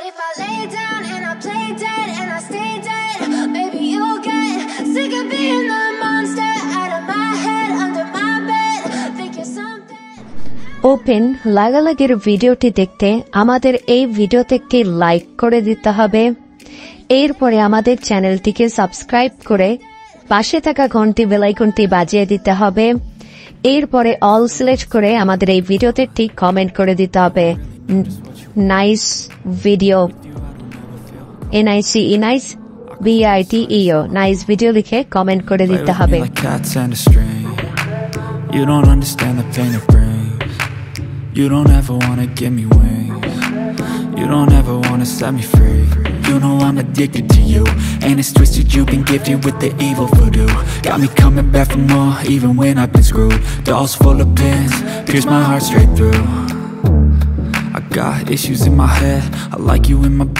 But if I lay down and I play dead and I stay dead, maybe you'll get sick of being the monster out of my head, under my bed. Think you're something. Open লাগালাগির ভিডিওটি দেখতে আমাদের এই ভিডিওতে একটি like করে দিতে হবে। এরপরে আমাদের চ্যানেলটিকে সাবস্ক্রাইব করে পাশে থাকা ঘন্টি বেল আইকনটি বাজিয়ে দিতে হবে। এরপরে অল সিলেক্ট করে আমাদের এই ভিডিওতে একটি কমেন্ট করে দিতে হবে। Nice video, NICE nice BITEO nice video লিখে কমেন্ট করে দিতে হবে। You don't understand the pain it brings. You don't ever wanna give me wings. You don't ever wanna set me free. You know I'm addicted to you, and it's twisted, you've been gifted with the evil voodoo. Got me coming back for more, even when I've been screwed. Dolls full of pins, pierce my heart straight through. I got issues in my head, I like you in my